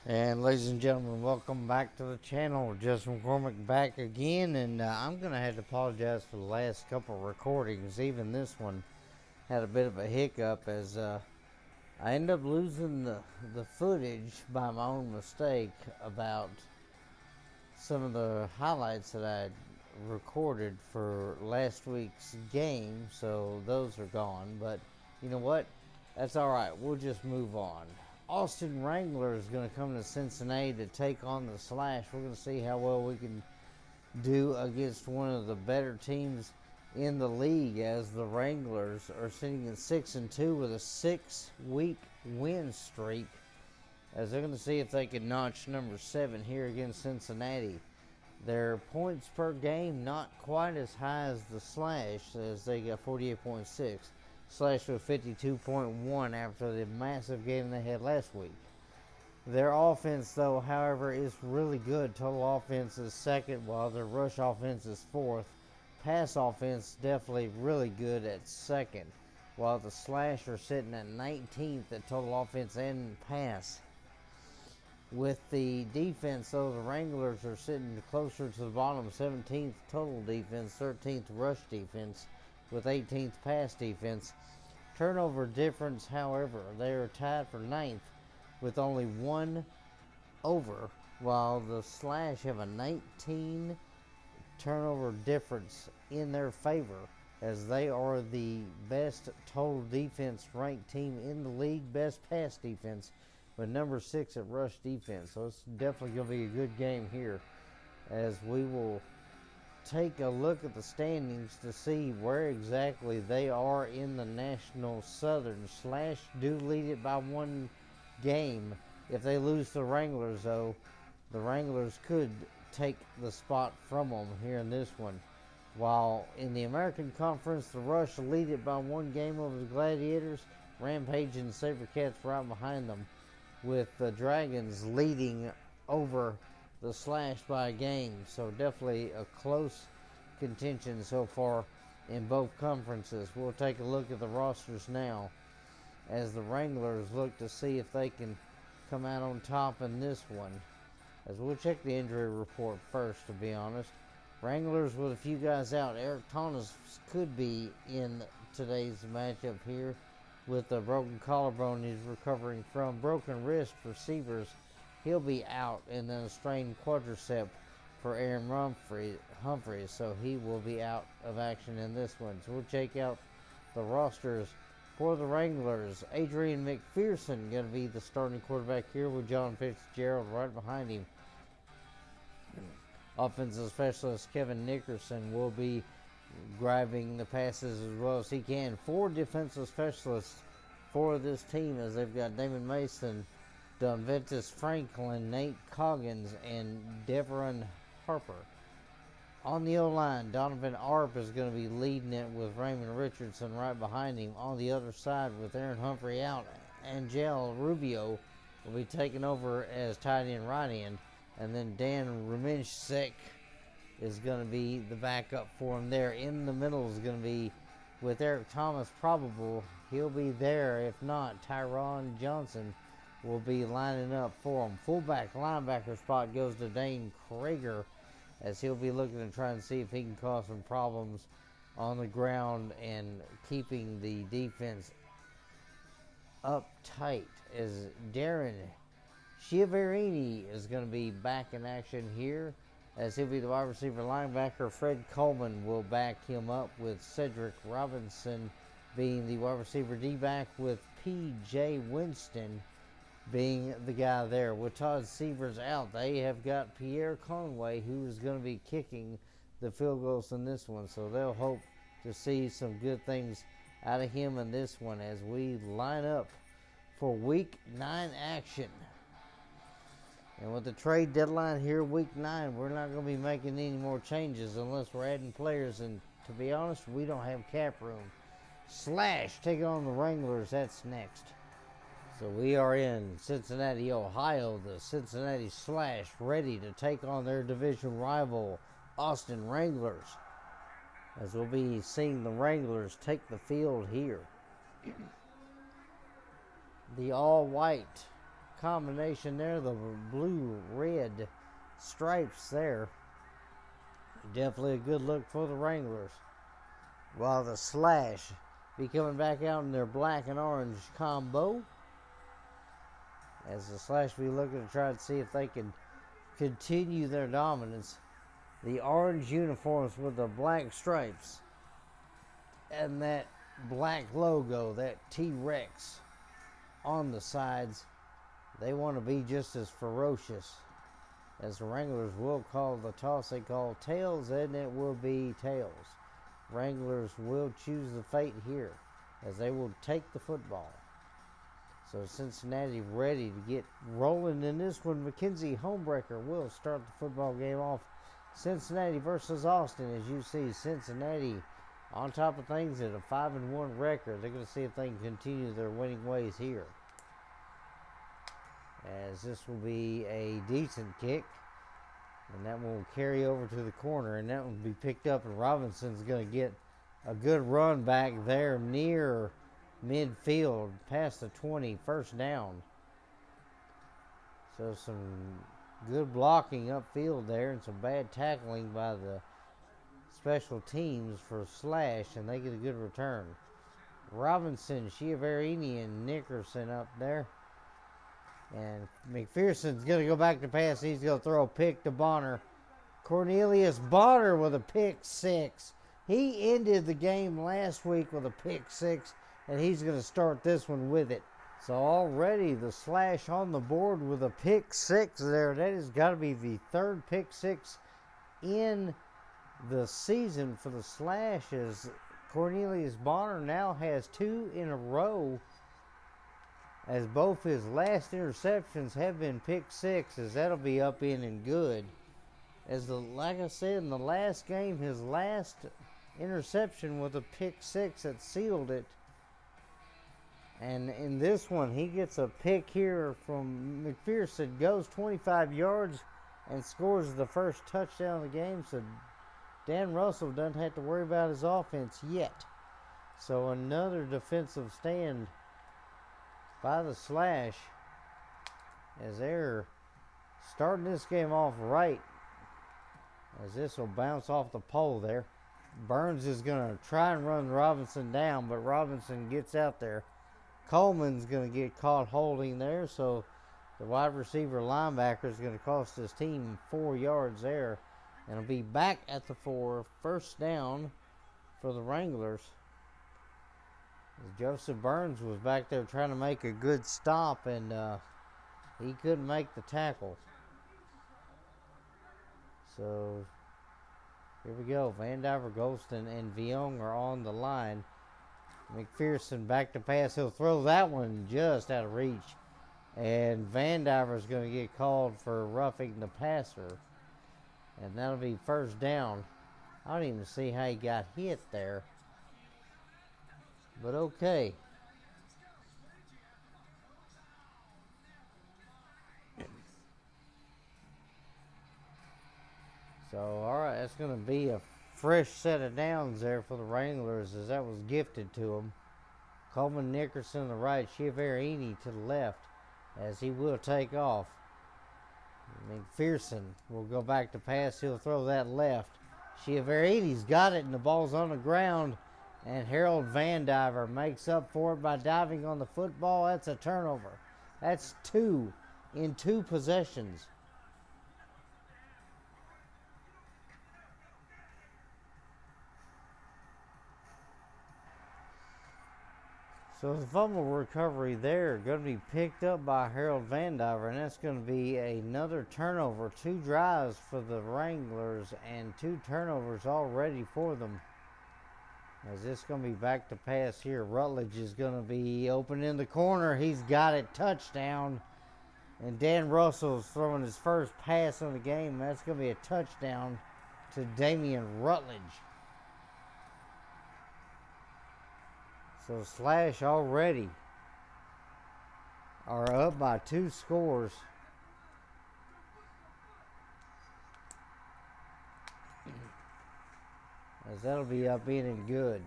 And ladies and gentlemen, welcome back to the channel. Justin McCormick back again, and I'm gonna have to apologize for the last couple of recordings. Even this one had a bit of a hiccup as I ended up losing the footage by my own mistake about some of the highlights that I recorded for last week's game. So those are gone, but you know what? That's all right. We'll just move on. Austin Wranglers is going to come to Cincinnati to take on the Slash. We're going to see how well we can do against one of the better teams in the league, as the Wranglers are sitting at 6-2 with a 6-week win streak, as they're going to see if they can notch number 7 here against Cincinnati. Their points per game not quite as high as the Slash, as they got 48.6. Slash with 52.1 after the massive game they had last week. Their offense, though, however, is really good. Total offense is second, while their rush offense is fourth. Pass offense definitely really good at second, while the Slash are sitting at 19th at total offense and pass. With the defense, though, the Wranglers are sitting closer to the bottom, 17th total defense, 13th rush defense, with 18th pass defense. Turnover difference, however, they are tied for 9th with only one over, while the Slash have a 19 turnover difference in their favor, as they are the best total defense ranked team in the league, best pass defense, but number 6 at rush defense. So it's definitely going to be a good game here, as we will take a look at the standings to see where exactly they are in the National Southern. Slash do lead it by one game. If they lose to the Wranglers, though, the Wranglers could take the spot from them here in this one. While in the American Conference, the Rush lead it by one game over the Gladiators. Rampage and Sabercats right behind them, with the Dragons leading over the Slash by a game. So definitely a close contention so far in both conferences. We'll take a look at the rosters now, as the Wranglers look to see if they can come out on top in this one. As we'll check the injury report first, to be honest. Wranglers with a few guys out. Eric Thomas could be in today's matchup here with a broken collarbone he's recovering from. Broken wrist for Severs, he'll be out, and then a strained quadricep for Aaron Humphreys, so he will be out of action in this one. So we'll check out the rosters for the Wranglers. Adrian McPherson going to be the starting quarterback here, with John Fitzgerald right behind him. Offensive specialist Kevin Nickerson will be grabbing the passes as well as he can. 4 defensive specialists for this team, as they've got Damon Mason, Donventus Franklin, Nate Coggins, and Deveron Harper. On the O-line, Donovan Arp is going to be leading it with Raymond Richardson right behind him. On the other side, with Aaron Humphrey out, Angel Rubio will be taking over as tight end right end. And then Dan Ruminchek is going to be the backup for him there. In the middle is going to be, with Eric Thomas probable, he'll be there. If not, Tyron Johnson will be lining up for him. Fullback linebacker spot goes to Dane Krager, as he'll be looking to try and see if he can cause some problems on the ground and keeping the defense uptight, as Darren Chiaverini is going to be back in action here, as he'll be the wide receiver linebacker. Fred Coleman will back him up, with Cedric Robinson being the wide receiver D-back, with P.J. Winston being the guy there. With Todd Severs out, they have got Pierre Conway, who is going to be kicking the field goals in this one. So they'll hope to see some good things out of him in this one, as we line up for Week 9 action. And with the trade deadline here, Week 9, we're not going to be making any more changes unless we're adding players. And to be honest, we don't have cap room. Slash taking on the Wranglers. That's next. So we are in Cincinnati, Ohio. The Cincinnati Slash ready to take on their division rival, Austin Wranglers, as we'll be seeing the Wranglers take the field here. The all-white combination there, the blue-red stripes there. Definitely a good look for the Wranglers. While the Slash be coming back out in their black and orange combo. As the Slash be looking to try to see if they can continue their dominance. The orange uniforms with the black stripes and that black logo, that T-Rex on the sides. They want to be just as ferocious. As the Wranglers will call the toss, they call tails, and it will be tails. Wranglers will choose the fate here as they will take the football. So Cincinnati ready to get rolling in this one. Mackenzie Homebreaker will start the football game off. Cincinnati versus Austin. As you see, Cincinnati on top of things at a 5-1 record. They're going to see if they can continue their winning ways here. As this will be a decent kick. And that will carry over to the corner, and that will be picked up, and Robinson's going to get a good run back there near midfield, past the 20, first down. So some good blocking upfield there, and some bad tackling by the special teams for Slash, and they get a good return. Robinson, Chiaverini, and Nickerson up there. And McPherson's going to go back to pass. He's going to throw a pick to Bonner. Cornelius Bonner with a pick six. He ended the game last week with a pick six, and he's going to start this one with it. So already the Slash on the board with a pick six there. That has got to be the third pick six in the season for the Slash, as Cornelius Bonner now has 2 in a row, as both his last interceptions have been pick sixes. That'll be up in and good. Like I said, in the last game, his last interception was a pick six that sealed it. And in this one, he gets a pick here from McPherson, goes 25 yards and scores the first touchdown of the game. So Dan Russell doesn't have to worry about his offense yet. So another defensive stand by the Slash, as they're starting this game off right, as this will bounce off the pole there. Burns is going to try and run Robinson down, but Robinson gets out there. Coleman's going to get caught holding there, so the wide receiver linebacker is going to cost his team 4 yards there, and it'll be back at the 4, first down for the Wranglers. Joseph Burns was back there trying to make a good stop, and he couldn't make the tackle. So here we go. Vandiver, Golston, and Viong are on the line. McPherson back to pass. He'll throw that one just out of reach. And Vandiver's going to get called for roughing the passer. And that'll be first down. I don't even see how he got hit there. But okay. So, alright, that's going to be a fresh set of downs there for the Wranglers, as that was gifted to them. Coleman Nickerson to the right, Chiaverini to the left, as he will take off. McPherson will go back to pass. He'll throw that left. Chiaverini's got it, and the ball's on the ground. And Harold Vandiver makes up for it by diving on the football. That's a turnover. That's 2 in 2 possessions. So the fumble recovery there going to be picked up by Harold Vandiver, and that's going to be another turnover. 2 drives for the Wranglers and 2 turnovers already for them. As this going to be back to pass here. Rutledge is going to be open in the corner. He's got it. Touchdown. And Dan Russell's throwing his first pass of the game. That's going to be a touchdown to Damian Rutledge. So Slash already are up by 2 scores. As that'll be up in and good.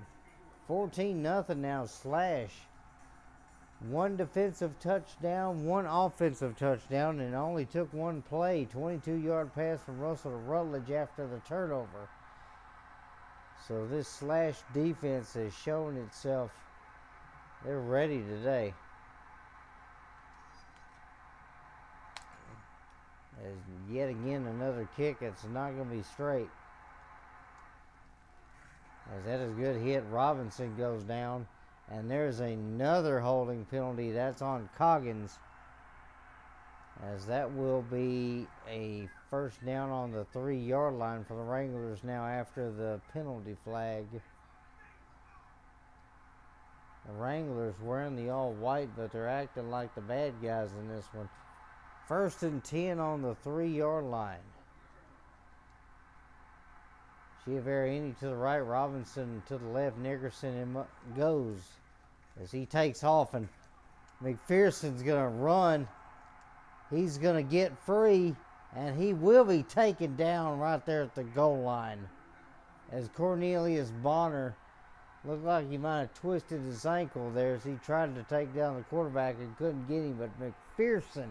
14-0 now, Slash One defensive touchdown, one offensive touchdown, and only took one play. 22-yard pass from Russell to Rutledge after the turnover. So this Slash defense has shown itself. They're ready today. As yet again another kick that's not going to be straight. As that is a good hit. Robinson goes down. And there's another holding penalty. That's on Coggins. As that will be a first down on the 3-yard line for the Wranglers now after the penalty flag. The Wranglers wearing the all white, but they're acting like the bad guys in this one. 1st and 10 on the 3-yard line. Chiaverini to the right, Robinson to the left, Nickerson goes as he takes off, and McPherson's going to run. He's going to get free, and he will be taken down right there at the goal line. As Cornelius Bonner looked like he might have twisted his ankle there as he tried to take down the quarterback and couldn't get him, but McPherson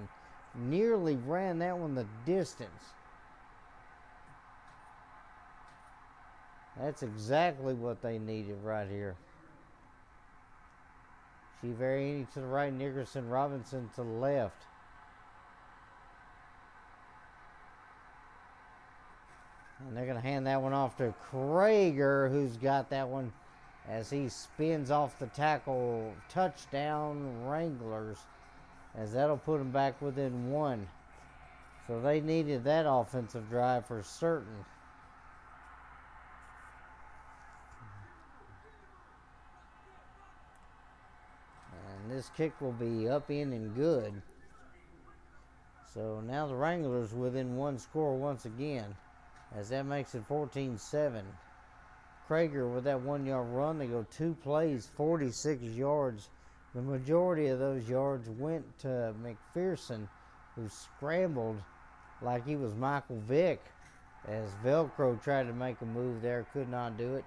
nearly ran that one the distance. That's exactly what they needed right here. Chiaverini to the right, Nickerson, Robinson to the left. And they're going to hand that one off to Krager, who's got that one as he spins off the tackle. Touchdown, Wranglers, as that'll put them back within 1. So they needed that offensive drive for certain. This kick will be up in and good. So now the Wranglers within 1 score once again, as that makes it 14-7. Krager with that 1-yard run. They go 2 plays, 46 yards. The majority of those yards went to McPherson, who scrambled like he was Michael Vick, as Velcro tried to make a move there, could not do it.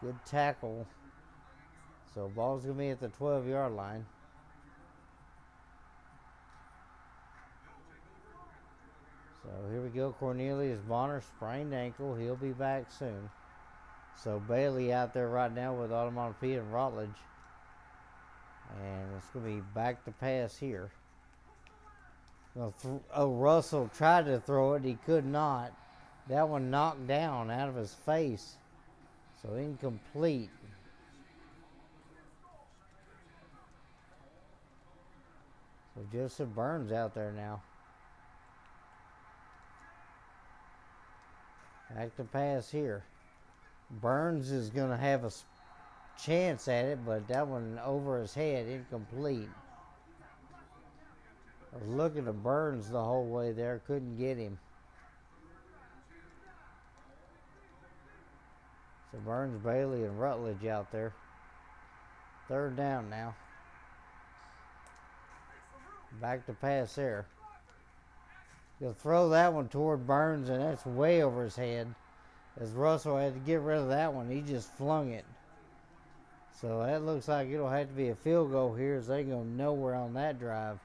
Good tackle. So ball's going to be at the 12-yard line. So here we go. Cornelius Bonner, sprained ankle. He'll be back soon. So Bailey out there right now with Onomatopoeia and Rutledge. And it's going to be back to pass here. Russell tried to throw it. He could not. That one knocked down out of his face. So incomplete. So Joseph Burns out there now. Back to pass here. Burns is going to have a chance at it, but that one over his head, incomplete. I was looking at Burns the whole way there, couldn't get him. So Burns, Bailey, and Rutledge out there. 3rd down now. Back to pass there. He'll throw that one toward Burns, and that's way over his head. As Russell had to get rid of that one, he just flung it. So that looks like it'll have to be a field goal here, as they go nowhere on that drive.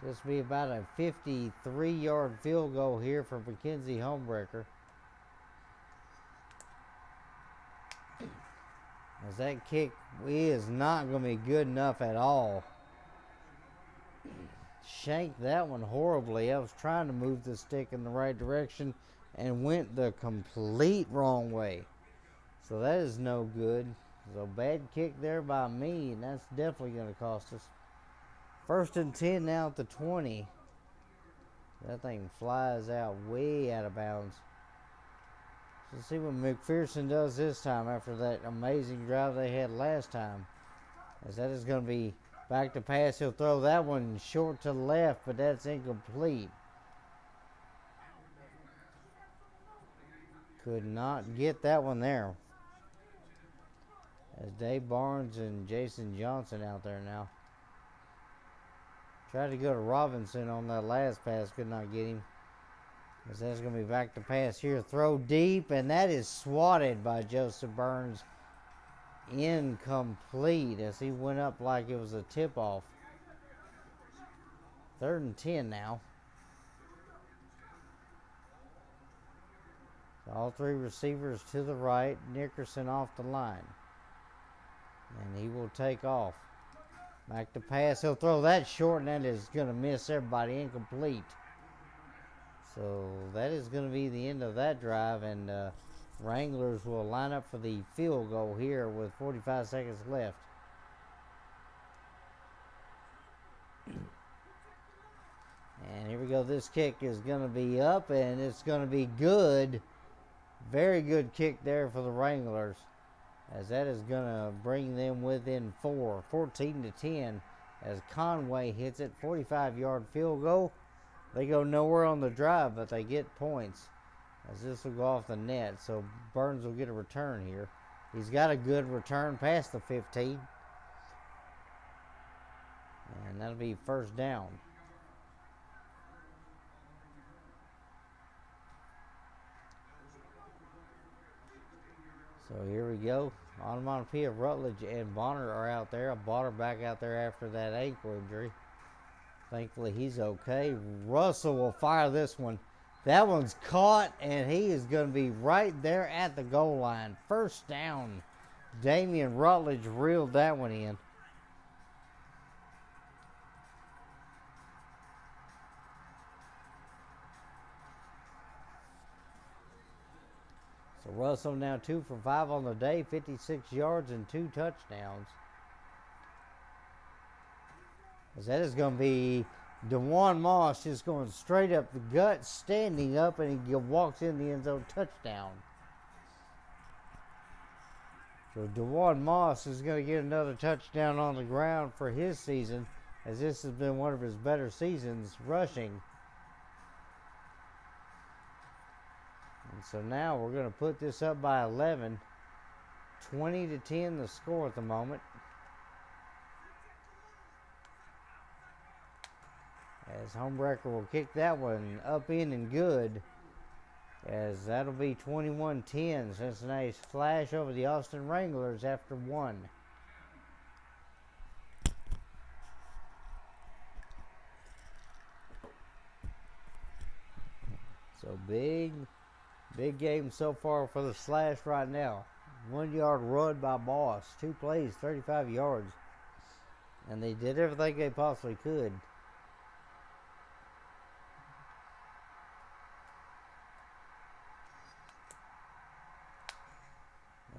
So this will be about a 53-yard field goal here for McKenzie Homebreaker. As that kick is not going to be good enough at all. Shanked that one horribly. I was trying to move the stick in the right direction and went the complete wrong way. So that is no good. So bad kick there by me, and that's definitely going to cost us. 1st and 10 now at the 20. That thing flies out way out of bounds. Let's see what McPherson does this time after that amazing drive they had last time. As that is going to be back to pass. He'll throw that one short to the left, but that's incomplete. Could not get that one there. As Dave Barnes and Jason Johnson out there now. Tried to go to Robinson on that last pass, could not get him. As that's going to be back to pass here. Throw deep, and that is swatted by Joseph Burns incomplete as he went up like it was a tip-off. 3rd and 10 now. All 3 receivers to the right. Nickerson off the line. And he will take off. Back to pass. He'll throw that short, and that is going to miss everybody. Incomplete. So that is going to be the end of that drive, and Wranglers will line up for the field goal here with 45 seconds left. And here we go. This kick is going to be up, and it's going to be good. Very good kick there for the Wranglers, as that is going to bring them within 4, 14-10, as Conway hits it. 45-yard field goal. They go nowhere on the drive, but they get points, as this will go off the net. So Burns will get a return here. He's got a good return past the 15. And that'll be 1st down. So here we go. Onomatopoeia, Rutledge, and Bonner are out there. Bonner back out there after that ankle injury. Thankfully, he's okay. Russell will fire this one. That one's caught, and he is going to be right there at the goal line. 1st down. Damian Rutledge reeled that one in. So Russell now 2 for 5 on the day, 56 yards and 2 touchdowns. As that is going to be DeJuan Moss just going straight up the gut, standing up, and he walks in the end zone. Touchdown. So DeJuan Moss is going to get another touchdown on the ground for his season, as this has been one of his better seasons rushing. And so now we're going to put this up by 11. 20-10 the score at the moment. As Homebreaker will kick that one up in and good, as that'll be 21-10. Cincinnati Slash over the Austin Wranglers after 1. So big game so far for the Slash right now. 1-yard run by Boss. 2 plays, 35 yards. And they did everything they possibly could.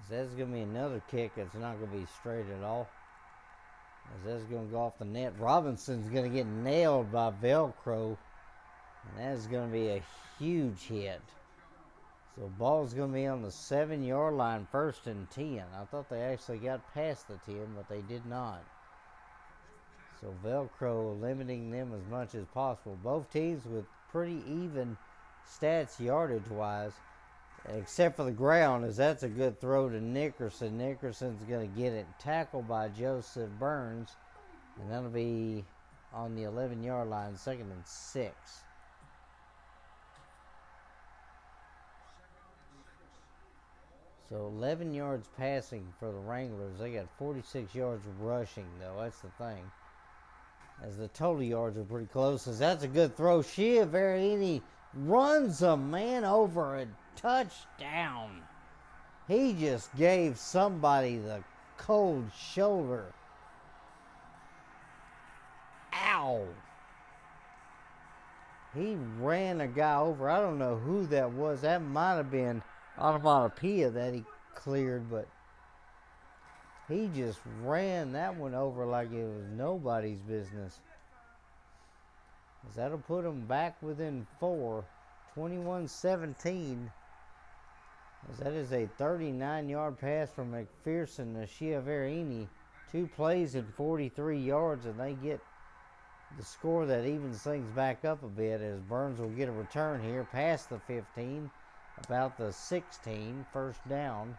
That's going to be another kick that's not going to be straight at all, as that's going to go off the net. Robinson's going to get nailed by Velcro, and that is going to be a huge hit. So ball's going to be on the 7-yard line, 1st and 10. I thought they actually got past the 10, but they did not. So Velcro limiting them as much as possible. Both teams with pretty even stats yardage-wise, except for the ground, as that's a good throw to Nickerson. Nickerson's going to get it. Tackled by Joseph Burns. And that'll be on the 11-yard line, 2nd and 6. So 11 yards passing for the Wranglers. They got 46 yards rushing, though. That's the thing. As the total yards are pretty close. As that's a good throw. Chiaverini runs a man over a touchdown. He just gave somebody the cold shoulder. Ow. He ran a guy over. I don't know who that was. That might have been Onomatopoeia that he cleared, but he just ran that one over like it was nobody's business. As that'll put him back within 4. 21-17. As that is a 39-yard pass from McPherson to Chiaverini. 2 plays and 43 yards, and they get the score that evens things back up a bit, as Burns will get a return here past the 15, about the 16, 1st down.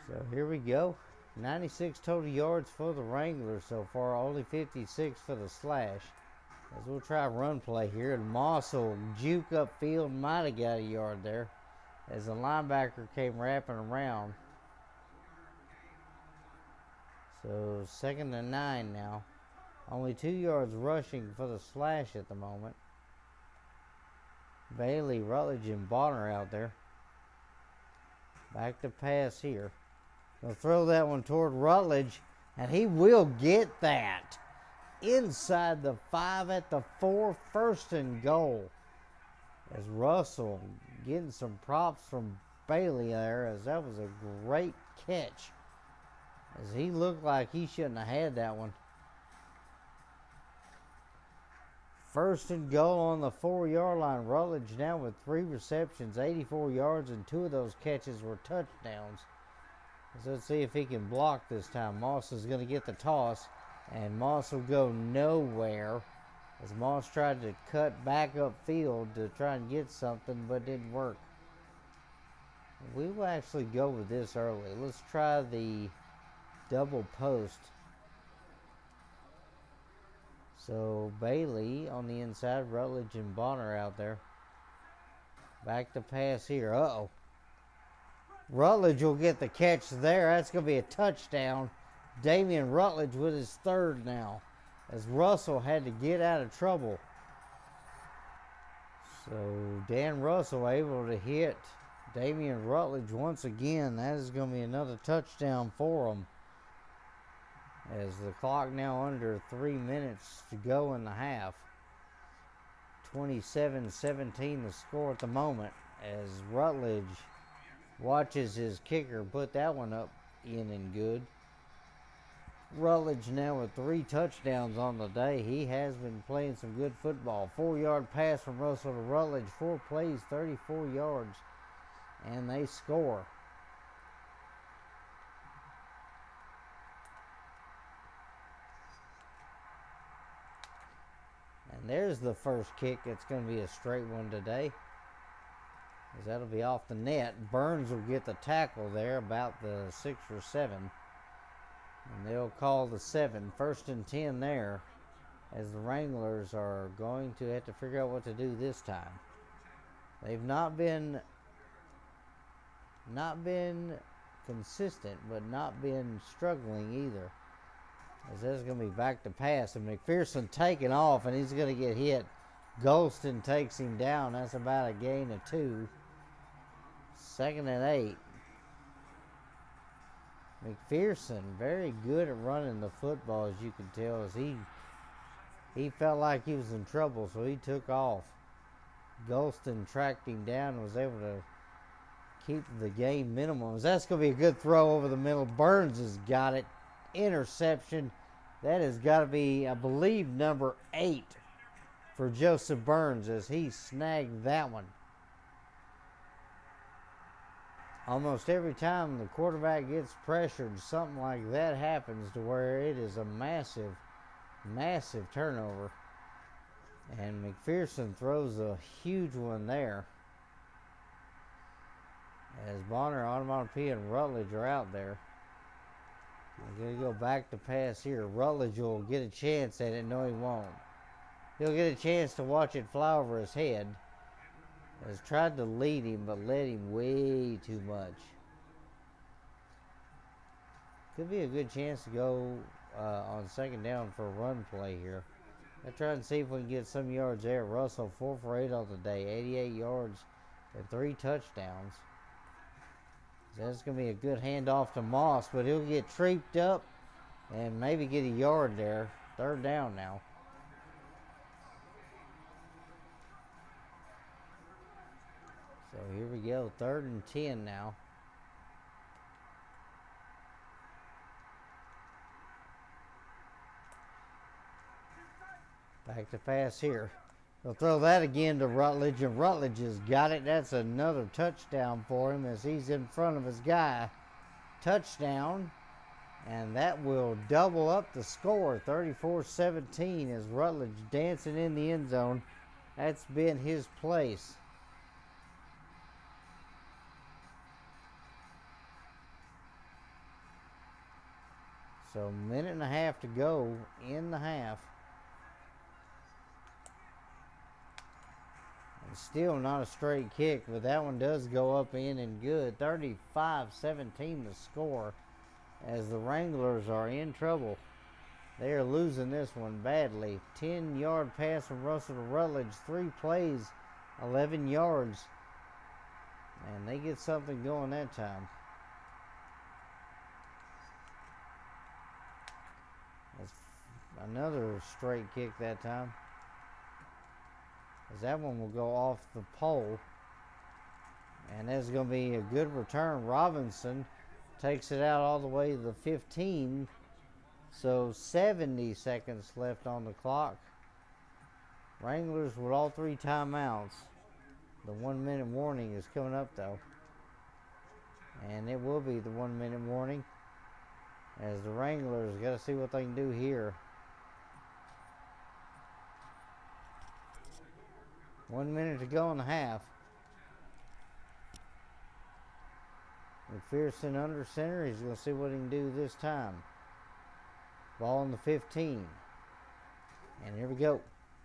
So here we go. 96 total yards for the Wranglers so far, only 56 for the Slash. As we'll try a run play here, and Moss will juke upfield, might have got a yard there, as the linebacker came wrapping around. So 2nd and 9 now. Only 2 yards rushing for the Slash at the moment. Bailey, Rutledge, and Bonner out there. Back to pass here. They'll throw that one toward Rutledge, and he will get that. Inside the 5 at the 4, 1st and goal. As Russell getting some props from Bailey there, as that was a great catch. As he looked like he shouldn't have had that one. 1st and goal on the 4-yard line. Rutledge now with 3 receptions, 84 yards, and 2 of those catches were touchdowns. So let's see if he can block this time. Moss is going to get the toss, and Moss will go nowhere. As Moss tried to cut back upfield to try and get something, but didn't work. We will actually go with this early. Let's try the double post. So Bailey on the inside, Rutledge and Bonner out there. Back to pass here. Uh-oh. Rutledge will get the catch there. That's going to be a touchdown. Damian Rutledge with his 3rd now, as Russell had to get out of trouble. So Dan Russell able to hit Damian Rutledge once again. That is going to be another touchdown for him. As the clock now under 3 minutes to go in the half. 27-17 the score at the moment, as Rutledge watches his kicker put that one up in and good. Rutledge now with 3 touchdowns on the day. He has been playing some good football. 4-yard pass from Russell to Rutledge. 4 plays, 34 yards, and they score. And there's the first kick. It's going to be a straight one today, as that'll be off the net. Burns will get the tackle there about the 6 or 7. And they'll call the 7. 1st and 10 there, as the Wranglers are going to have to figure out what to do this time. They've not been consistent, but not been struggling either. As that's going to be back to pass, and McPherson taking off, and he's going to get hit. Golston takes him down. That's about a gain of 2. 2nd and 8. McPherson very good at running the football, as you can tell, as he felt like he was in trouble, so he took off. Golston tracked him down and was able to keep the game minimum. That's going to be a good throw over the middle. Burns has got it. Interception. That has got to be, I believe, number 8 for Joseph Burns, as he snagged that one. Almost every time the quarterback gets pressured, something like that happens, to where it is a massive, massive turnover. And McPherson throws a huge one there, as Bonner, Onomatopoeia, and Rutledge are out there. We're going to go back to pass here. Rutledge will get a chance at it. No, he won't. He'll get a chance to watch it fly over his head. Has tried to lead him, but led him way too much. Could be a good chance to go on 2nd down for a run play here. Let's try and see if we can get some yards there. Russell 4 for 8 on the day, 88 yards and 3 touchdowns. That's going to be a good handoff to Moss, but he'll get tripped up and maybe get a yard there. 3rd down now. So here we go, 3rd and 10 now. Back to pass here. They'll throw that again to Rutledge, and Rutledge has got it. That's another touchdown for him, as he's in front of his guy. Touchdown, and that will double up the score, 34-17, as Rutledge dancing in the end zone. That's been his place. So, 1.5 minutes to go in the half. Still not a straight kick, but that one does go up in and good. 35-17 the score, as the Wranglers are in trouble. They are losing this one badly. 10-yard pass from Russell to Rutledge. 3 plays, 11 yards. And they get something going that time. That's another straight kick that time, as that one will go off the pole. And that's going to be a good return. Robinson takes it out all the way to the 15. So 70 seconds left on the clock. Wranglers with all 3 timeouts. The 1 minute warning is coming up though. And it will be the 1 minute warning, as the Wranglers got to see what they can do here. 1 minute to go in the half. McPherson under center. He's going to see what he can do this time. Ball on the 15. And here we go.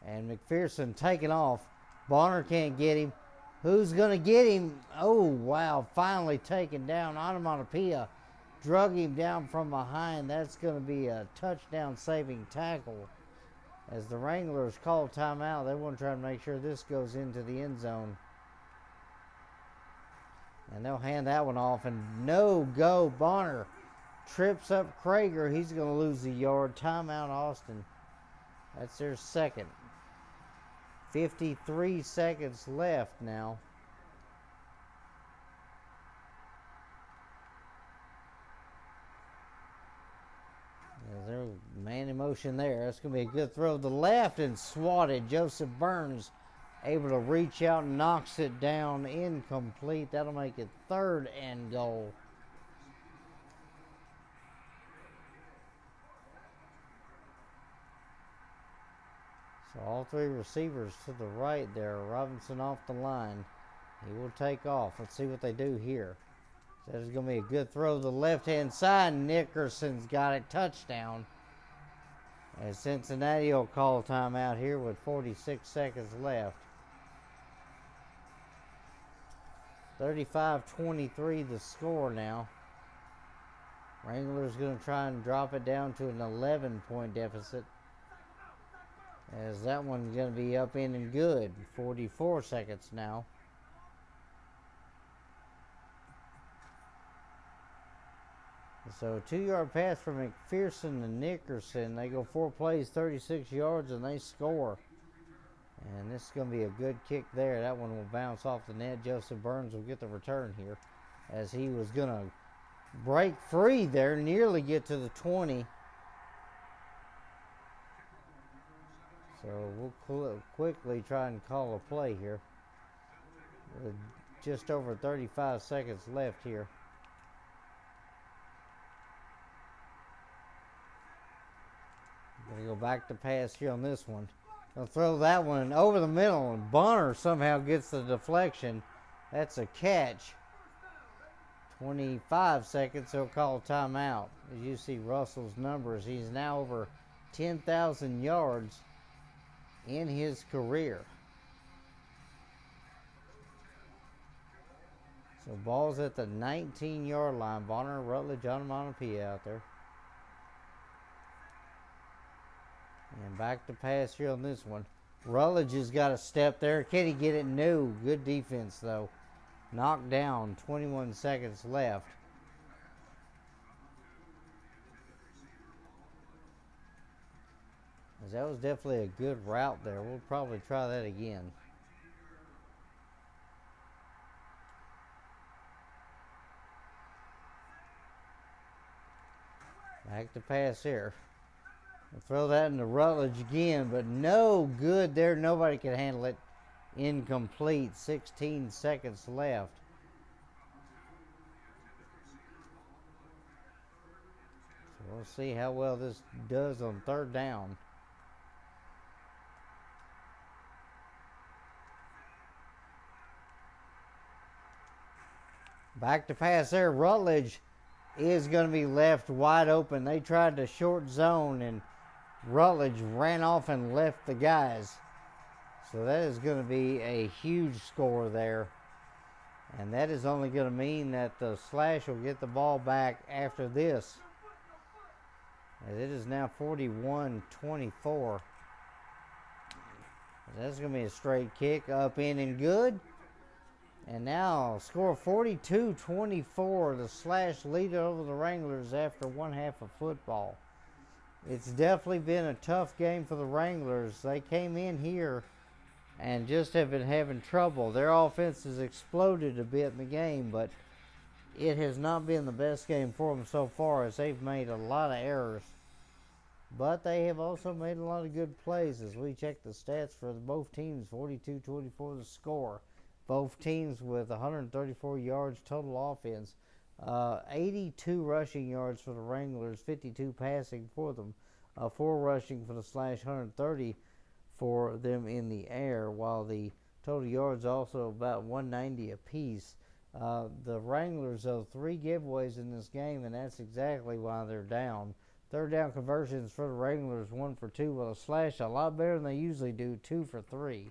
And McPherson taking off. Bonner can't get him. Who's going to get him? Oh, wow. Finally taken down. Onomatopoeia drug him down from behind. That's going to be a touchdown saving tackle. As the Wranglers call timeout, they want to try to make sure this goes into the end zone. And they'll hand that one off. And no go. Bonner trips up Krager. He's going to lose the yard. Timeout, Austin. That's their second. 53 seconds left now. There's man in motion there. That's going to be a good throw to the left and swatted. Joseph Burns able to reach out and knocks it down. Incomplete. That'll make it 3rd and goal. So all 3 receivers to the right there. Robinson off the line. He will take off. Let's see what they do here. That is going to be a good throw to the left-hand side. Nickerson's got it. Touchdown. As Cincinnati will call timeout here with 46 seconds left. 35-23 the score now. Wranglers going to try and drop it down to an 11-point deficit, as that one's going to be up in and good. 44 seconds now. So 2-yard pass from McPherson to Nickerson. They go 4 plays, 36 yards, and they score. And this is going to be a good kick there. That one will bounce off the net. Joseph Burns will get the return here, as he was going to break free there, nearly get to the 20. So we'll quickly try and call a play here. With just over 35 seconds left here. Gonna go back to pass here on this one. They'll throw that one over the middle, and Bonner somehow gets the deflection. That's a catch. 25 seconds, he'll call timeout. As you see Russell's numbers, he's now over 10,000 yards in his career. So ball's at the 19-yard line. Bonner, Rutledge, Onomatopoeia out there. And back to pass here on this one. Rutledge has got a step there. Can he get it? No. Good defense, though. Knocked down. 21 seconds left. That was definitely a good route there. We'll probably try that again. Back to pass here. We'll throw that into Rutledge again, but no good there. Nobody can handle it. Incomplete. 16 seconds left. So we'll see how well this does on 3rd down. Back to pass there. Rutledge is going to be left wide open. They tried to short zone, and Rutledge ran off and left the guys. So that is going to be a huge score there. And that is only going to mean that the Slash will get the ball back after this. As it is now 41-24. That's going to be a straight kick, up, in, and good. And now, score 42-24. The Slash lead over the Wranglers after one half of football. It's definitely been a tough game for the Wranglers. They came in here and just have been having trouble. Their offense has exploded a bit in the game, but it has not been the best game for them so far, as they've made a lot of errors. But they have also made a lot of good plays as we check the stats for both teams. 42-24 the score. Both teams with 134 yards total offense. 82 rushing yards for the Wranglers, 52 passing for them. 4 rushing for the Slash, 130 for them in the air, while the total yards also about 190 apiece. The Wranglers, though, 3 giveaways in this game, and that's exactly why they're down. Third down conversions for the Wranglers, 1 for 2, while the Slash a lot better than they usually do, 2 for 3.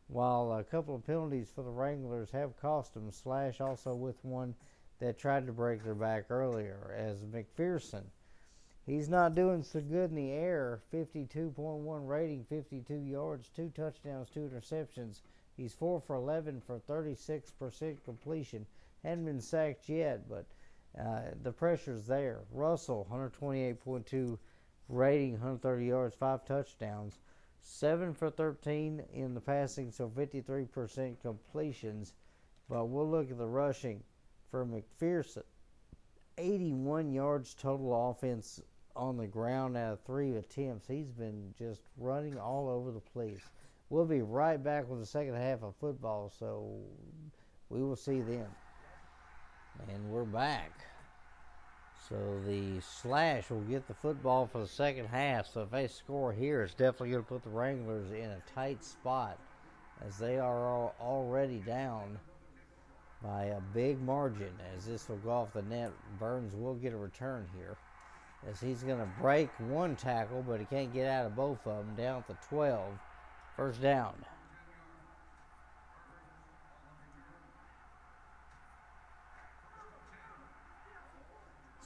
While a couple of penalties for the Wranglers have cost them. Slash also with one that tried to break their back earlier, as McPherson. He's not doing so good in the air. 52.1 rating, 52 yards, 2 touchdowns, 2 interceptions. He's 4 for 11 for 36% completion. Hadn't been sacked yet, but the pressure's there. Russell, 128.2 rating, 130 yards, 5 touchdowns. 7 for 13 in the passing, so 53% completions. But we'll look at the rushing for McPherson. 81 yards total offense on the ground out of 3 attempts. He's been just running all over the place. We'll be right back with the second half of football, so we will see them. And we're back. So the Slash will get the football for the second half. So if they score here, it's definitely going to put the Wranglers in a tight spot, as they are already down by a big margin. As this will go off the net, Burns will get a return here, as he's going to break one tackle, but he can't get out of both of them. Down at the 12. First down.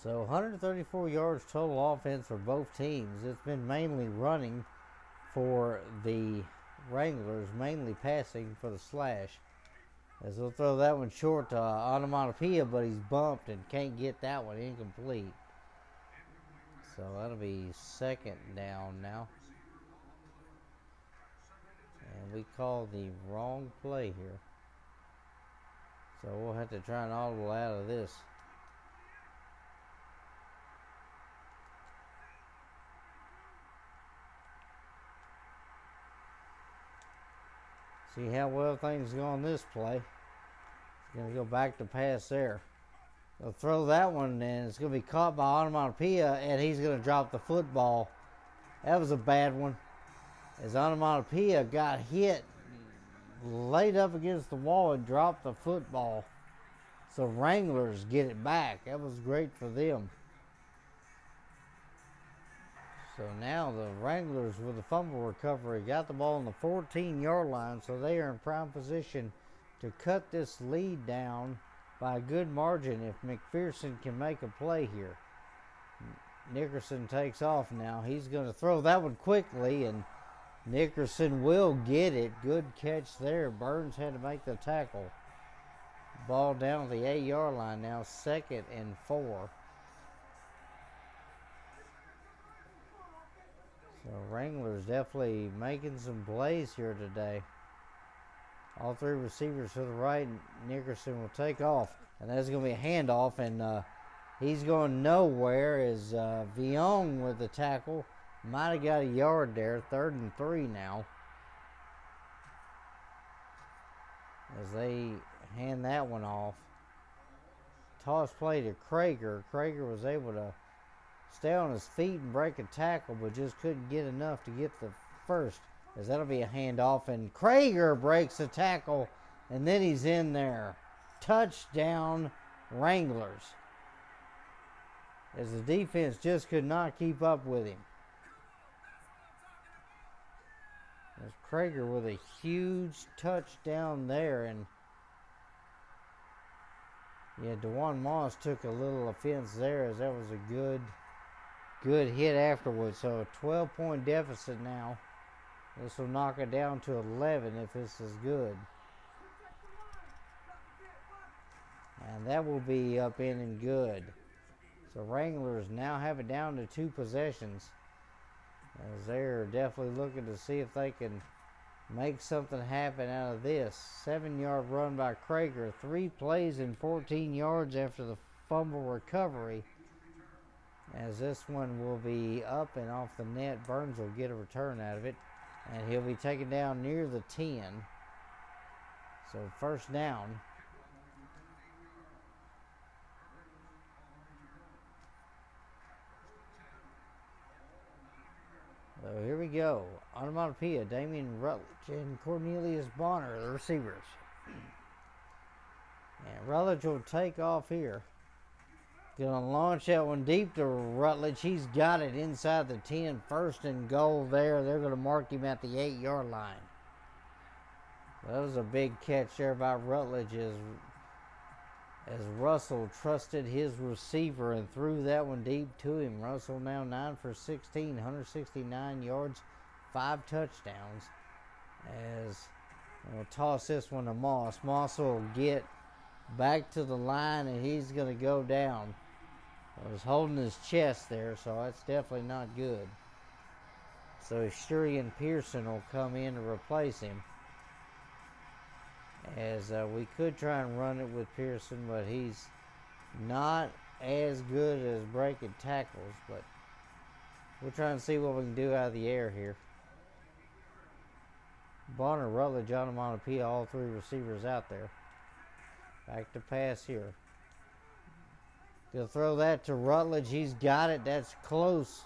So 134 yards total offense for both teams. It's been mainly running for the Wranglers, mainly passing for the Slash. As they'll throw that one short to Onomatopoeia, but he's bumped and can't get that one, incomplete. So that'll be second down now. And we call the wrong play here. So we'll have to try and audible out of this. See how well things go on this play. He's going to go back to pass there. They'll throw that one, and it's going to be caught by Onomatopoeia, and he's going to drop the football. That was a bad one, as Onomatopoeia got hit, laid up against the wall, and dropped the football. So Wranglers get it back. That was great for them. So now the Wranglers, with the fumble recovery, got the ball on the 14-yard line, so they are in prime position to cut this lead down by a good margin if McPherson can make a play here. Nickerson takes off now. He's going to throw that one quickly, and Nickerson will get it. Good catch there. Burns had to make the tackle. Ball down the 8-yard line now, 2nd and 4. So Wranglers definitely making some plays here today. All 3 receivers to the right. Nickerson will take off, and that's going to be a handoff, and he's going nowhere. As Viong with the tackle. Might have got a yard there. 3rd and 3 now, as they hand that one off. Toss play to Krager. Krager was able to stay on his feet and break a tackle, but just couldn't get enough to get the first, as that'll be a handoff, and Krager breaks the tackle, and then he's in there. Touchdown, Wranglers, as the defense just could not keep up with him. There's Krager with a huge touchdown there, and yeah, DeJuan Moss took a little offense there, as that was a good hit afterwards. So a 12-point deficit now. This will knock it down to 11 if this is good. And that will be up in and good. So Wranglers now have it down to 2 possessions, as they're definitely looking to see if they can make something happen out of this. 7-yard run by Krager. 3 plays and 14 yards after the fumble recovery, as this one will be up and off the net. Burns will get a return out of it, and he'll be taken down near the 10. So first down. So here we go. Onomatopoeia, Damian Rutledge and Cornelius Bonner, the receivers. And Rutledge will take off here. Gonna launch that one deep to Rutledge. He's got it inside the 10. First and goal there. They're gonna mark him at the 8-yard line. That was a big catch there by Rutledge, as Russell trusted his receiver and threw that one deep to him. Russell now 9 for 16, 169 yards, 5 touchdowns. As we'll toss this one to Moss. Moss will get back to the line, and he's going to go down. He was holding his chest there, so that's definitely not good. So Shurian Pearson will come in to replace him. As we could try and run it with Pearson, but he's not as good as breaking tackles. But we'll try and see what we can do out of the air here. Bonner, Rutledge, Onomatopoeia, all 3 receivers out there. Back to pass here. Gonna throw that to Rutledge. He's got it. That's close,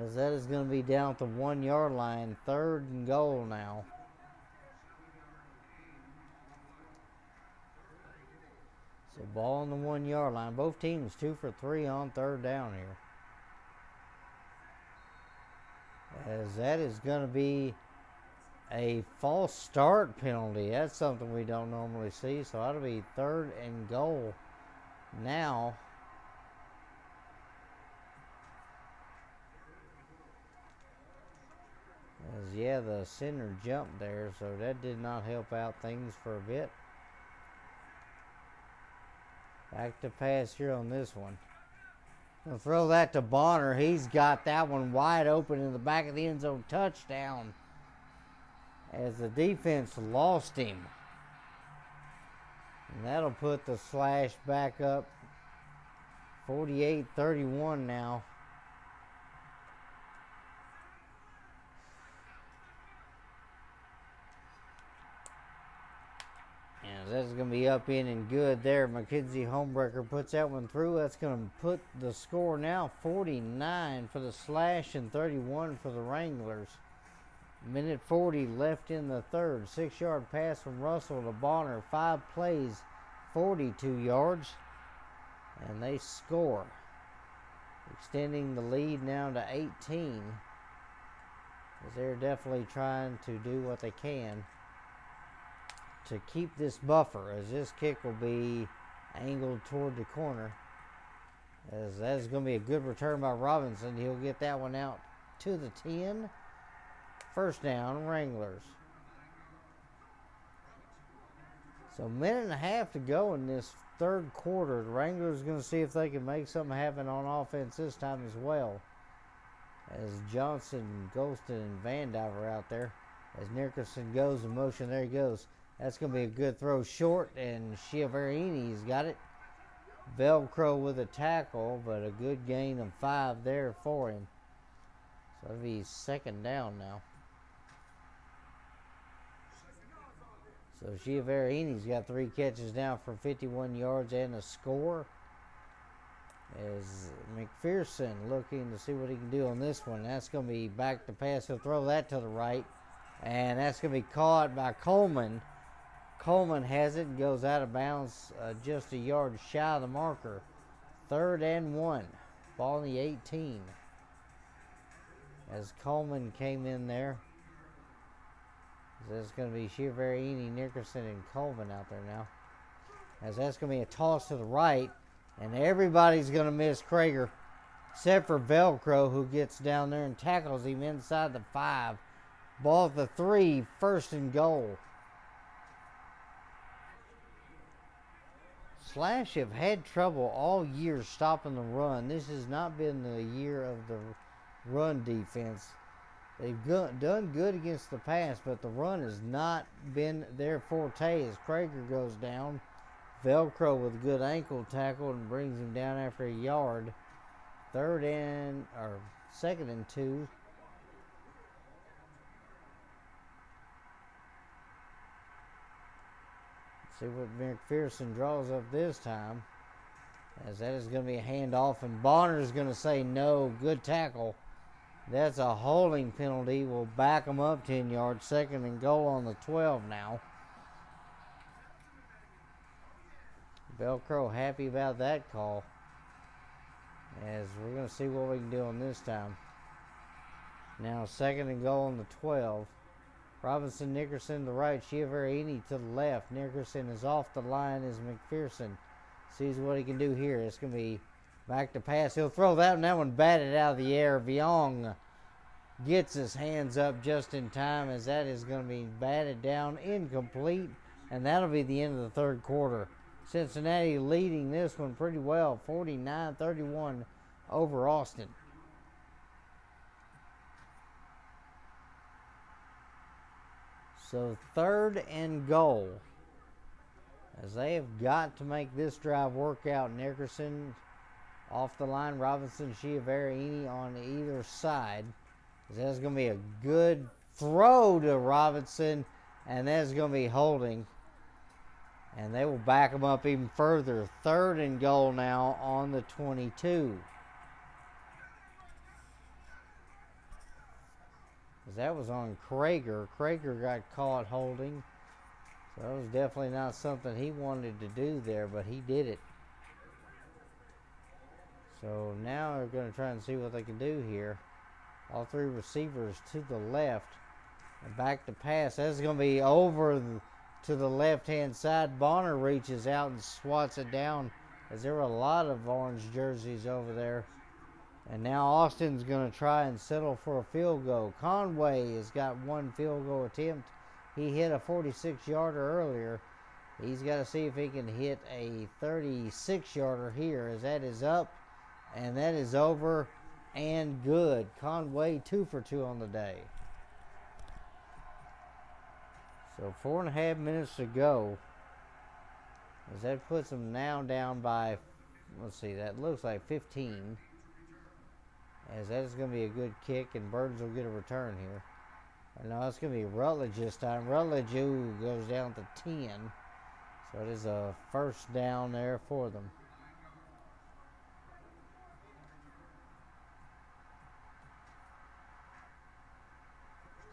as that is going to be down at the 1-yard line. 3rd and goal now. So ball on the 1-yard line. Both teams 2 for 3 on 3rd down here. As that is going to be a false start penalty. That's something we don't normally see. So that'll be 3rd and goal now. As yeah, the center jumped there, so that did not help out things for a bit. Back to pass here on this one. Gonna throw that to Bonner. He's got that one wide open in the back of the end zone. Touchdown. As the defense lost him. And that'll put the Slash back up 48-31 now. That's going to be up in and good there. McKenzie Homebreaker puts that one through. That's going to put the score now 49 for the Slash and 31 for the Wranglers. Minute 40 left in the 3rd. 6-yard pass from Russell to Bonner. 5 plays, 42 yards. And they score. Extending the lead now to 18. As they're definitely trying to do what they can to keep this buffer, as this kick will be angled toward the corner. As that is going to be a good return by Robinson. He'll get that one out to the 10. First down, Wranglers. So a minute and a half to go in this 3rd quarter. The Wranglers are going to see if they can make something happen on offense this time as well. As Johnson, Golston, and Van Diver out there. As Nickerson goes in motion, there he goes. That's going to be a good throw short, and Chiaverini's got it. Velcro with a tackle, but a good gain of 5 there for him. So that'll be 2nd down now. So Chiaverini's got 3 catches now for 51 yards and a score. As McPherson looking to see what he can do on this one. That's going to be back to pass. He'll throw that to the right. And that's going to be caught by Coleman. Coleman has it and goes out of bounds just a yard shy of the marker. 3rd and 1. Ball in the 18. As Coleman came in there. There's going to be Chiaverini, Nickerson, and Colvin out there now. As that's going to be a toss to the right. And everybody's going to miss Krager. Except for Velcro, who gets down there and tackles him inside the 5. Ball at the 3, 1st and goal. Slash have had trouble all year stopping the run. This has not been the year of the run defense. They've done good against the pass, but the run has not been their forte as Krager goes down. Velcro with a good ankle tackle and brings him down after a yard. 2nd and 2. See what McPherson draws up this time. As that is going to be a handoff, and Bonner is going to say no. Good tackle. That's a holding penalty. We'll back them up 10 yards. 2nd and goal on the 12 now. Velcro happy about that call. As we're going to see what we can do on this time. Now 2nd and goal on the 12. Robinson, Nickerson to the right, Chiaverini to the left. Nickerson is off the line as McPherson sees what he can do here. It's going to be back to pass. He'll throw that one. That one batted out of the air. Viong gets his hands up just in time as that is going to be batted down, incomplete, and that'll be the end of the 3rd quarter. Cincinnati leading this one pretty well, 49-31 over Austin. So 3rd and goal. As they have got to make this drive work out. Nickerson off the line. Robinson, Chiaverini on either side. That's going to be a good throw to Robinson. And that's going to be holding. And they will back them up even further. 3rd and goal now on the 22. That was on Krager. Krager got caught holding. So that was definitely not something he wanted to do there, but he did it. So now they're going to try and see what they can do here. All 3 receivers to the left. And back to pass. That's going to be over to the left-hand side. Bonner reaches out and swats it down as there were a lot of orange jerseys over there. And now Austin's going to try and settle for a field goal. Conway has got 1 field goal attempt. He hit a 46-yarder earlier. He's got to see if he can hit a 36-yarder here as that is up. And that is over and good. Conway 2 for 2 on the day. So 4.5 minutes to go. As that puts them now down by, let's see, that looks like 15. As that is going to be a good kick, and Burns will get a return here. No, it's going to be Rutledge this time. Rutledge goes down to 10. So it is a 1st down there for them.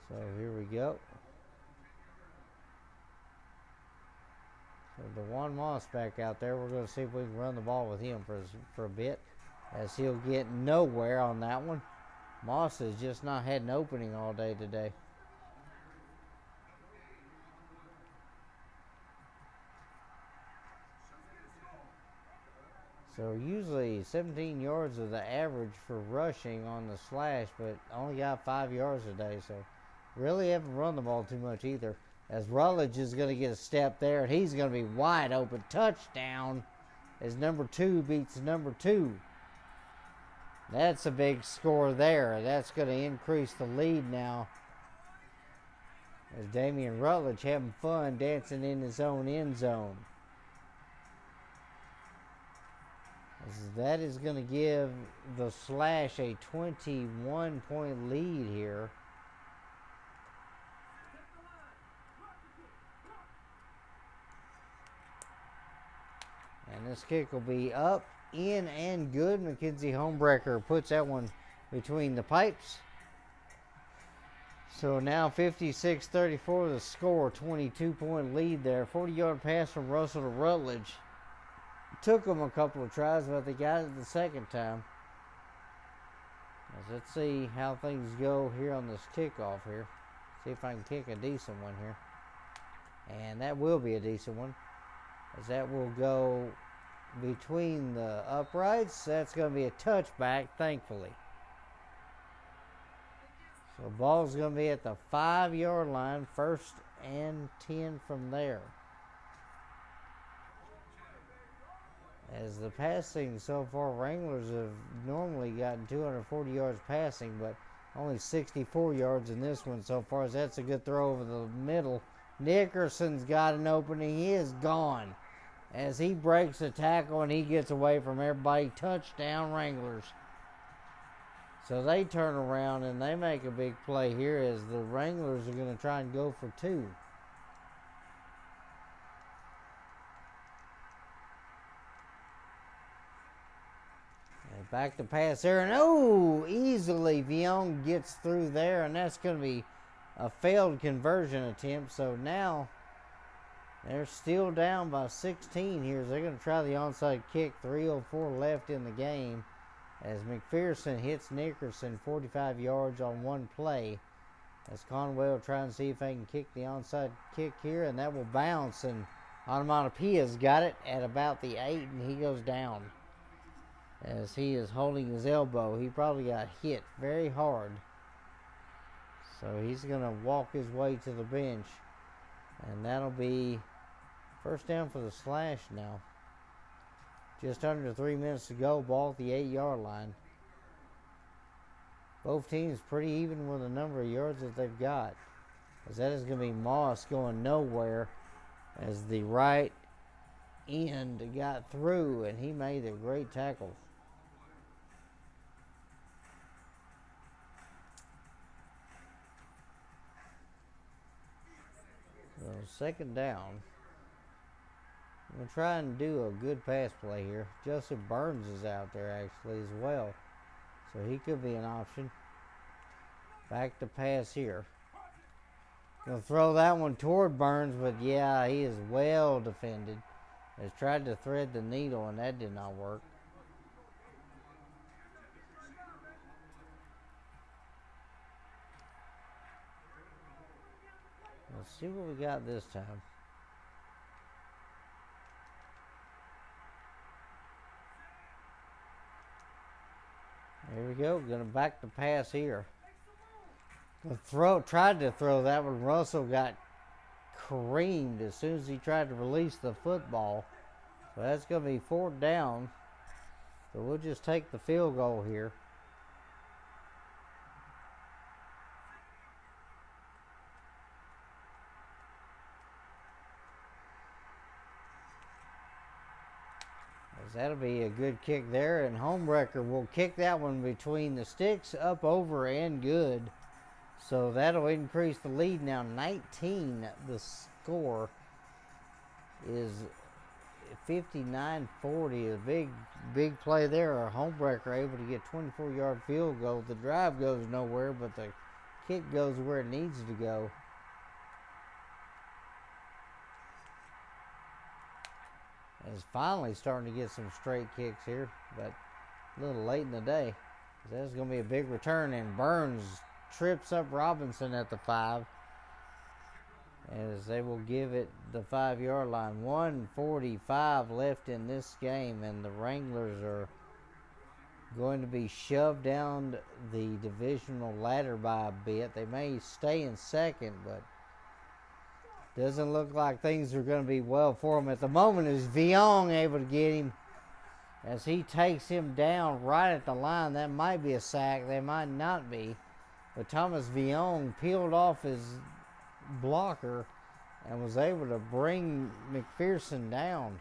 So here we go. So DeJuan Moss back out there. We're going to see if we can run the ball with him for a bit, as he'll get nowhere on that one. Moss has just not had an opening all day today. So usually 17 yards is the average for rushing on the Slash, but only got 5 yards today. So really haven't run the ball too much either. As Rutledge is going to get a step there, and he's going to be wide open. Touchdown as number 2 beats number 2. That's a big score there. That's going to increase the lead now. As Damian Rutledge having fun dancing in his own end zone. As that is going to give the Slash a 21-point lead here. And this kick will be up, in, and good. Mackenzie Homebreaker puts that one between the pipes. So now 56-34 the score, 22-point lead there. 40-yard pass from Russell to Rutledge. Took them a couple of tries, but they got it the second time. Let's see how things go here on this kickoff here. See if I can kick a decent one here. And that will be a decent one, as that will go between the uprights. That's going to be a touchback, thankfully. So the ball's going to be at the 5-yard line, 1st and 10 from there. As the passing so far, Wranglers have normally gotten 240 yards passing, but only 64 yards in this one so far. As that's a good throw over the middle. Nickerson's got an opening. He is gone as he breaks the tackle and he gets away from everybody. Touchdown, Wranglers. So they turn around and they make a big play here as the Wranglers are going to try and go for 2. And back to pass there, and easily Vion gets through there, and that's going to be a failed conversion attempt. So now they're still down by 16 here. They're going to try the onside kick. 3:04 left in the game as McPherson hits Nickerson 45 yards on one play. As Conway will try and see if they can kick the onside kick here, and that will bounce. And Onomatopoeia's got it at about the 8, and he goes down as he is holding his elbow. He probably got hit very hard. So he's going to walk his way to the bench. And that'll be first down for the Slash now. Just under 3 minutes to go. Ball at the 8-yard line. Both teams pretty even with the number of yards that they've got. As that is going to be Moss going nowhere. As the right end got through and he made a great tackle. So 2nd down. I'm going to try and do a good pass play here. Joseph Burns is out there actually as well. So he could be an option. Back to pass here. Going to throw that one toward Burns, but yeah, he is well defended. Has tried to thread the needle and that did not work. Let's see what we got this time. There we go. Going to back the pass here. Tried to throw that one. Russell got creamed as soon as he tried to release the football. So that's going to be 4th down. So we'll just take the field goal here. That'll be a good kick there, and Homewrecker will kick that one between the sticks, up, over, and good. So that'll increase the lead now 19. The score is 59-40. A big play there. A Homewrecker able to get 24-yard field goal. The drive goes nowhere, but the kick goes where it needs to go. Is finally starting to get some straight kicks here, but a little late in the day. That's going to be a big return, and Burns trips up Robinson at the 5 as they will give it the 5-yard line. 1:45 left in this game, and the Wranglers are going to be shoved down the divisional ladder by a bit. They may stay in 2nd, but doesn't look like things are going to be well for him at the moment. Is Vion able to get him as he takes him down right at the line? That might be a sack. That might not be. But Thomas Vion peeled off his blocker and was able to bring McPherson down.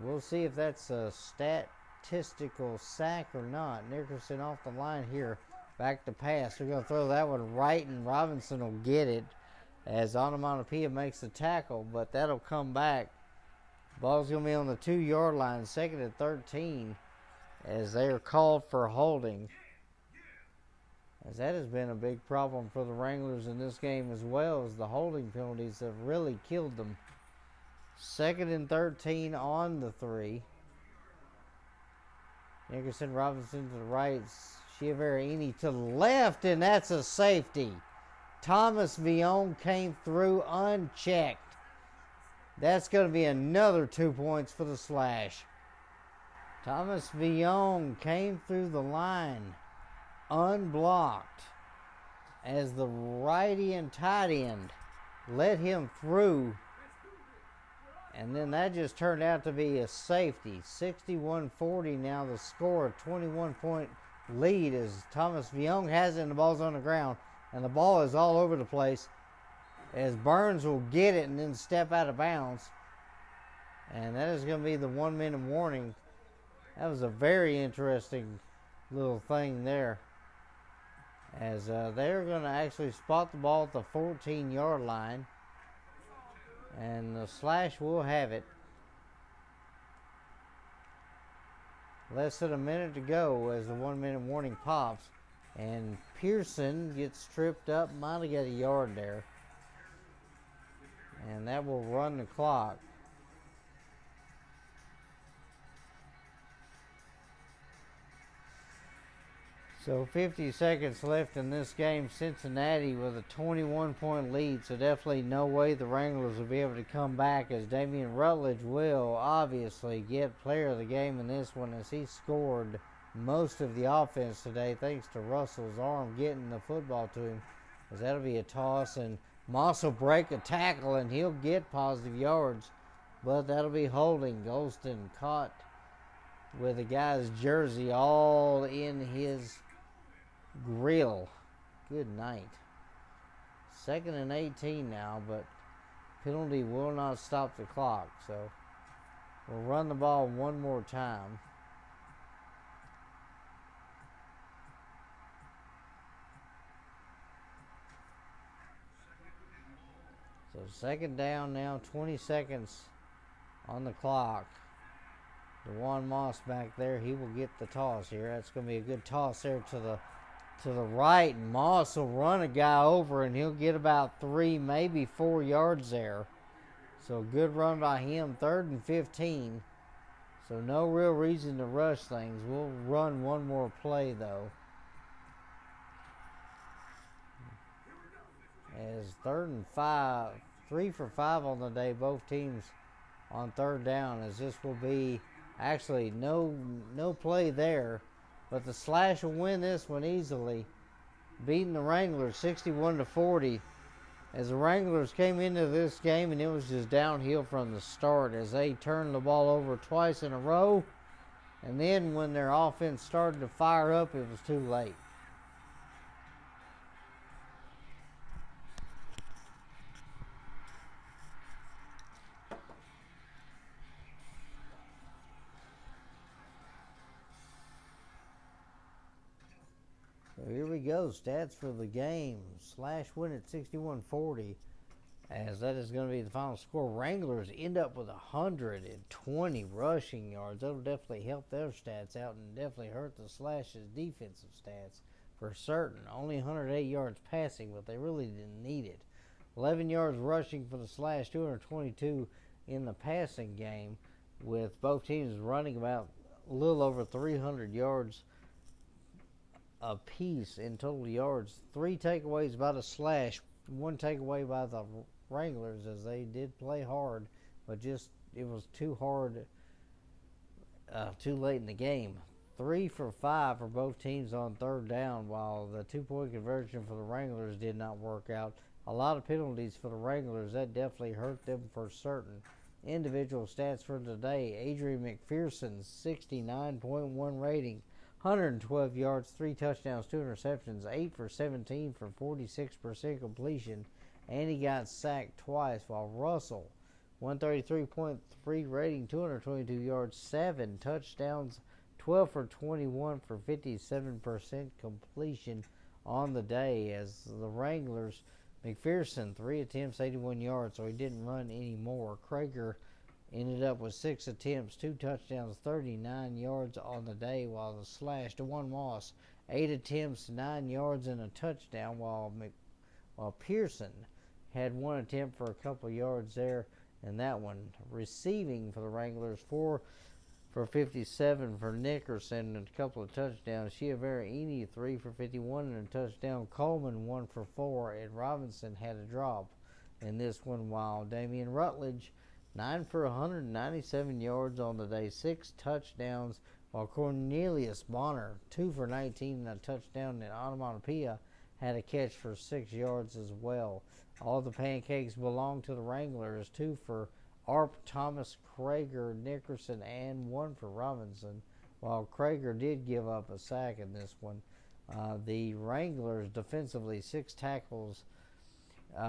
We'll see if that's a statistical sack or not. Nickerson off the line here. Back to pass. They're going to throw that one right, and Robinson will get it as Onomatopoeia makes the tackle, but that'll come back. Ball's going to be on the 2-yard line, 2nd and 13, as they are called for holding. As that has been a big problem for the Wranglers in this game as well, as the holding penalties have really killed them. 2nd and 13 on the 3. Nickerson, Robinson to the right, Chiaverini to the left, and that's a safety. Thomas Villon came through unchecked. That's going to be another 2 points for the Slash. Thomas Villon came through the line unblocked as the righty and tight end let him through. And then that just turned out to be a safety. 61-40 now the score. A 21-point lead as Thomas Villon has it and the ball's on the ground. And the ball is all over the place as Burns will get it and then step out of bounds. And that is going to be the 1 minute warning. That was a very interesting little thing there. As they're going to actually spot the ball at the 14-yard line. And the Slash will have it. Less than a minute to go as the 1 minute warning pops. And Pearson gets tripped up. Might have got a yard there. And that will run the clock. So 50 seconds left in this game. Cincinnati with a 21-point lead. So definitely no way the Wranglers will be able to come back, as Damian Rutledge will obviously get player of the game in this one, as he scored most of the offense today thanks to Russell's arm getting the football to him. As that'll be a toss, and Moss will break a tackle and he'll get positive yards. But that'll be holding. Golston caught with a guy's jersey all in his grill. Good night. 2nd and 18 now, but penalty will not stop the clock. So we'll run the ball one more time. So 2nd down now, 20 seconds on the clock. DeJuan Moss back there, he will get the toss here. That's going to be a good toss there to the right. And Moss will run a guy over and he'll get about 3, maybe 4 yards there. So good run by him. 3rd and 15. So no real reason to rush things. We'll run one more play though. As 3rd and 5, 3 for 5 on the day, both teams on 3rd down, as this will be actually no play there, but the Slash will win this one easily, beating the Wranglers 61-40, as the Wranglers came into this game and it was just downhill from the start as they turned the ball over twice in a row, and then when their offense started to fire up, it was too late. So here we go. Stats for the game. Slash win at 61-40. As that is going to be the final score. Wranglers end up with 120 rushing yards. That'll definitely help their stats out and definitely hurt the Slash's defensive stats for certain. Only 108 yards passing, but they really didn't need it. 11 yards rushing for the Slash, 222 in the passing game, with both teams running about a little over 300 yards a piece in total yards. 3 takeaways by the Slash, 1 takeaway by the Wranglers, as they did play hard, but just it was too hard too late in the game. 3 for 5 for both teams on 3rd down, while the 2-point conversion for the Wranglers did not work out. A lot of penalties for the Wranglers. That definitely hurt them for certain. Individual stats for today. Adrian McPherson, 69.1 rating, 112 yards, 3 touchdowns, 2 interceptions, 8 for 17 for 46% completion, and he got sacked twice, while Russell, 133.3 rating, 222 yards, 7 touchdowns, 12 for 21 for 57% completion on the day. As the Wranglers, McPherson, 3 attempts, 81 yards, so he didn't run anymore. Krager ended up with 6 attempts, 2 touchdowns, 39 yards on the day, while the Slash, DeJuan Moss, 8 attempts, 9 yards and a touchdown, while Pearson had 1 attempt for a couple yards there, and that one. Receiving for the Wranglers, 4 for 57 for Nickerson and a couple of touchdowns. Chiaverini 3 for 51 and a touchdown. Coleman 1 for 4, and Robinson had a drop in this one, while Damian Rutledge 9 for 197 yards on the day, 6 touchdowns, while Cornelius Bonner 2 for 19 and a touchdown, and Onomatopoeia had a catch for 6 yards as well. All the pancakes belong to the Wranglers, 2 for Arp, Thomas, Krager, Nickerson, and 1 for Robinson, while Krager did give up a sack in this one. The Wranglers defensively, 6 tackles,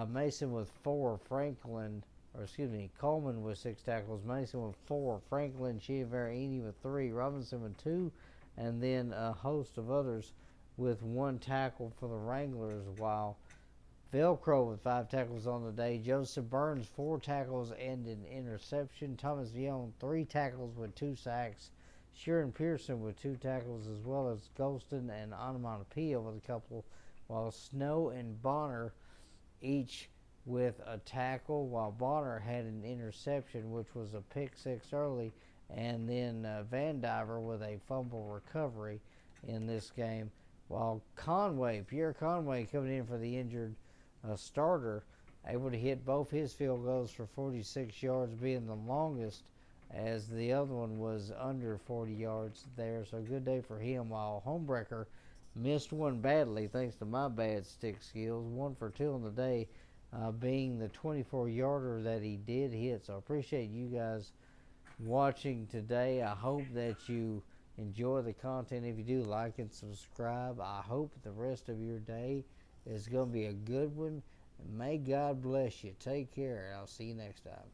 Mason with 4, Coleman with 6 tackles, Mason with 4, Franklin, Chiaverini with 3, Robinson with 2, and then a host of others with 1 tackle for the Wranglers, while Velcro with 5 tackles on the day, Joseph Burns 4 tackles and an interception, Thomas Vion 3 tackles with 2 sacks, Sheeran Pearson with 2 tackles, as well as Golston and Onomatopoeia with a couple, while Snow and Bonner each with a tackle, while Bonner had an interception, which was a pick 6 early, and then Van Diver with a fumble recovery in this game, while Pierre Conway coming in for the injured starter, able to hit both his field goals for 46 yards, being the longest, as the other one was under 40 yards there. So good day for him, while Homebreaker missed one badly thanks to my bad stick skills, 1 for 2 on the day, being the 24-yarder that he did hit. So I appreciate you guys watching today. I hope that you enjoy the content. If you do, like and subscribe. I hope the rest of your day is going to be a good one. May God bless you. Take care, and I'll see you next time.